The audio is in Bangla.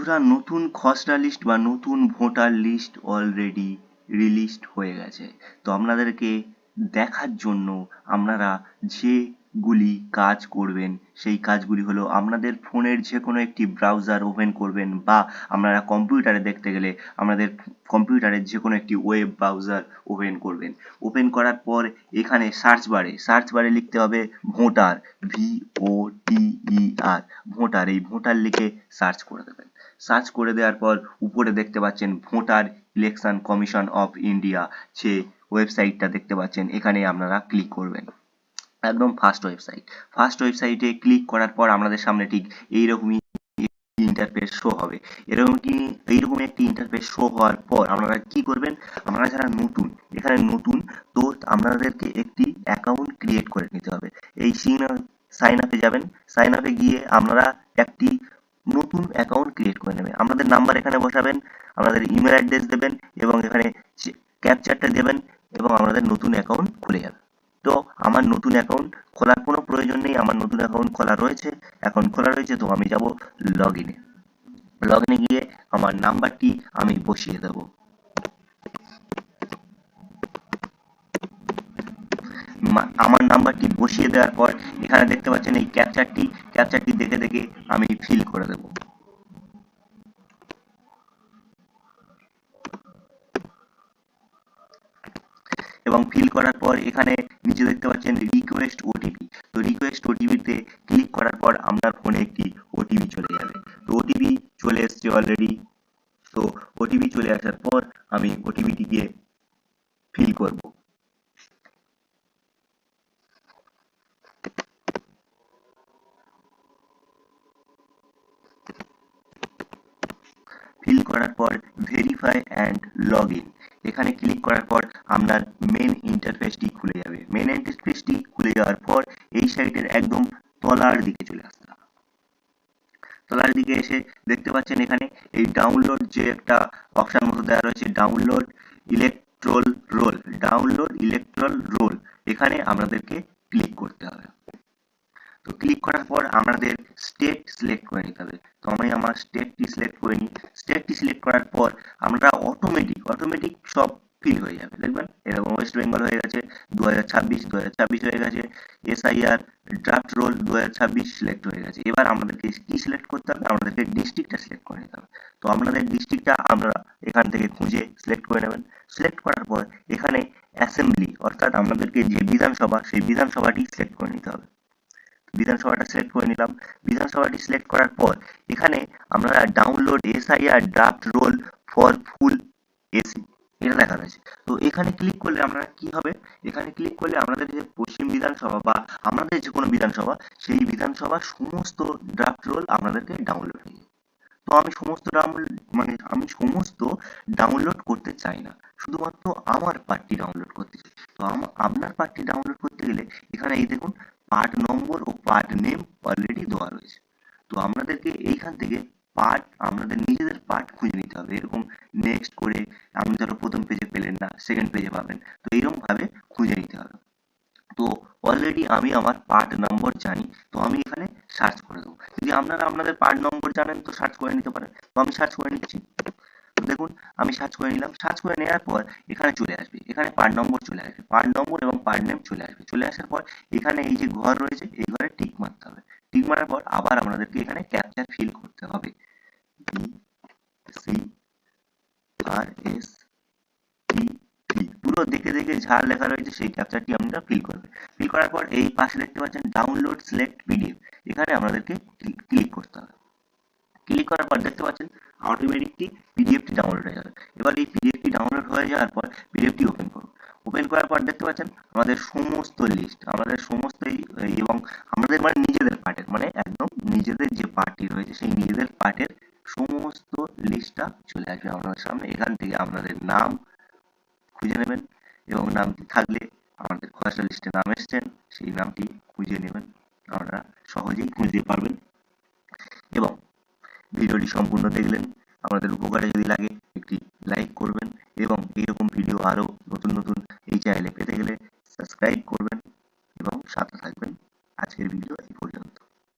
বন্ধুরা, নতুন খসড়া লিস্ট বা নতুন ভোটার লিস্ট অলরেডি রিলিজড হয়ে গেছে। তো আপনাদেরকে দেখার জন্য আপনারা যেগুলি কাজ করবেন সেই কাজগুলি হলো আপনাদের ফোনের যে কোনো একটি ব্রাউজার ওপেন করবেন, বা আপনারা কম্পিউটারে দেখতে গেলে আপনাদের কম্পিউটারের যে কোনো একটি ওয়েব ব্রাউজার ওপেন করবেন। ওপেন করার পর এখানে সার্চ বারে লিখতে হবে ভোটার, VOTER, ভোটার। এই ভোটার লিখে সার্চ করে দেবেন। সার্চ করে দেওয়ার পর উপরে দেখতে পাচ্ছেন voter election commission of India যে ওয়েবসাইটটা দেখতে পাচ্ছেন, এখানে আপনারা ক্লিক করবেন। একদম ফার্স্ট ওয়েবসাইটে ক্লিক করার পর আমাদের সামনে ঠিক এইরকমই ইন্টারফেস শো হবে। এইরকম একটি ইন্টারফেস শো হওয়ার পর আপনারা কি করবেন, আপনারা যারা নতুন এখানে নতুন, তো আপনাদেরকে একটি অ্যাকাউন্ট ক্রিয়েট করে নিতে হবে। এই সাইন আপে যাবেন। সাইন আপে গিয়ে আপনারা একটি নতুন অ্যাকাউন্ট ক্রিয়েট করে নেবেন। আপনাদের নাম্বার এখানে বসাবেন, আপনাদের ইমেল অ্যাড্রেস দেবেন এবং এখানে ক্যাপচারটা দেবেন এবং আপনাদের নতুন অ্যাকাউন্ট খুলে যাবে। তো আমার নতুন অ্যাকাউন্ট খোলার কোনো প্রয়োজন নেই, আমার নতুন অ্যাকাউন্ট খোলা রয়েছে। তো আমি যাব লগ ইনে গিয়ে আমার নাম্বারটি আমি বসিয়ে দেব। আমার নাম্বারটি বসিয়ে দেওয়ার পর এখানে দেখতে পাচ্ছেন এই ক্যাপচারটি দেখে আমি ফিল করে দেব। এবং ফিল করার পর এখানে নিচে দেখতে পাচ্ছেন রিকোয়েস্ট ওটিপি। তো রিকোয়েস্ট ওটিপিতে ক্লিক করার পর আপনার ফোনে একটি ওটিপি চলে যাবে। তো ওটিপি চলে এসছে অলরেডি। তো ওটিপি চলে আসার পর আমি ওটিপিটিকে ফিল করব। ফিল করার পর ভেরিফাই অ্যান্ড লগ ইন, এখানে ক্লিক করার পর আপনার মেন ইন্টারফেসটি খুলে যাবে। মেন ইন্টারফেসটি খুলে যাওয়ার পর এই সাইটের একদম তলার দিকে চলে আসতে হবে। তলার দিকে এসে দেখতে পাচ্ছেন এখানে এই ডাউনলোড যে একটা অপশন মতো দেওয়া রয়েছে, ডাউনলোড ইলেকট্রাল রোল, এখানে আপনাদেরকে ক্লিক করতে হবে। তো ক্লিক করার পর আমাদের স্টেট সিলেক্ট করে নিতে হবে। তো আমি আমার স্টেটটি সিলেক্ট করে নিই। স্টেটটি সিলেক্ট করার পর আমরা অটোমেটিক সব ফিল হয়ে যাবে। দেখবেন এরকম ওয়েস্ট বেঙ্গল হয়ে গেছে, 2026 হয়ে গেছে, SIR ড্রাফট রোল 2026 সিলেক্ট হয়ে গেছে। এবার আমাদেরকে কি সিলেক্ট করতে হবে, আমাদেরকে ডিস্ট্রিক্টটা সিলেক্ট করে নিতে হবে। তো আপনাদের ডিস্ট্রিক্টটা আপনারা এখান থেকে খুঁজে সিলেক্ট করে নেবেন। সিলেক্ট করার পর এখানে অ্যাসেম্বলি অর্থাৎ আমাদেরকে যে বিধানসভা, সেই বিধানসভাটি সিলেক্ট করে নিতে হবে। বিধানসভাটা সিলেক্ট করে নিলাম। বিধানসভাটি সিলেক্ট করার পর এখানে আমরা download SIR draft roll for full AC এটা দেখা রয়েছে। তো এখানে ক্লিক করলে আমরা কি হবে, এখানে ক্লিক করলে আমাদের যে পশ্চিম বিধানসভা বা আমাদের যে কোনো বিধানসভা, সেই বিধানসভার সমস্ত ড্রাফট রোল আপনাদেরকে ডাউনলোড হয়ে যাবে। তো আমি সমস্ত ডাউনলোড করতে চাই না, শুধুমাত্র আমার পার্টটি ডাউনলোড করতে চাই। তো আপনার পার্টটি ডাউনলোড করতে গেলে এখানে এই দেখুন পার্ট নম্বর ও পার্ট নেম অলরেডি দেওয়া রয়েছে। তো আপনাদেরকে এইখান থেকে আপনাদের নিজেদের পার্ট খুঁজে নিতে হবে। এরকম নেক্সট করে আপনি ধরো প্রথম পেজে পেলেন না, সেকেন্ড পেজে পাবেন, তো এইরকম ভাবে খুঁজে নিতে হবে। তো অলরেডি আমি আমার পার্ট নম্বর জানি, তো আমি এখানে সার্চ করে দেবো। যদি আপনারা আপনাদের পার্ট নম্বর জানেন তো সার্চ করে নিতে পারেন। তো আমি সার্চ করে নিচ্ছি। তো দেখুন আমি সার্চ করে নিলাম। সার্চ করে নেওয়ার পর এখানে চলে আসবে, এখানে পার্ট নম্বর চলে আসবে, পার্ট নম্বর এবং পার্ট নেম চলে আসবে। চলে আসার পর এখানে এই যে ঘর রয়েছে, এই ঘরে টিক মারতে হবে। টিক মারার পর আবার আপনাদেরকে এখানে ক্যাপচার ফিল করতে হবে। পুরো দেখে যা লেখা রয়েছে সেই ক্যাপচারটি আপনারা ফিল করবেন। ফিল করার পর এই পাশে দেখতে পাচ্ছেন ডাউনলোড সিলেক্ট পিডিএফ, এখানে আপনাদেরকে ক্লিক করতে হবে। ক্লিক করার পর দেখতে পাচ্ছেন অটোমেটিকলি পিডিএফটি ডাউনলোড হয়ে যাবে। এবার এই পিডিএফটি ডাউনলোড হয়ে যাওয়ার পর পিডিএফটি ওপেন করুন। ওপেন করার পর দেখতে পাচ্ছেন আমাদের সমস্ত লিস্ট, আমাদের সমস্তই এবং আমাদের নিজেদের পার্টের একদম নিজেদের যে পার্টটি রয়েছে সেই নিজেদের পার্টের সমস্ত লিস্টটা চলে আসবে আপনাদের সামনে। এখান থেকে আপনাদের নাম খুঁজে নেবেন এবং নামটি থাকলে আমাদের খসড়া লিস্টে নাম এসছেন সেই নামটি খুঁজে নেবেন, আপনারা সহজেই খুঁজে পারবেন। এবং ভিডিওটি সম্পূর্ণ দেখলেন, আমাদের উপকারে যদি লাগে একটি লাইক করবেন এবং এইরকম ভিডিও আরো নতুন এই চ্যানেলে পেতে গেলে সাবস্ক্রাইব করবেন।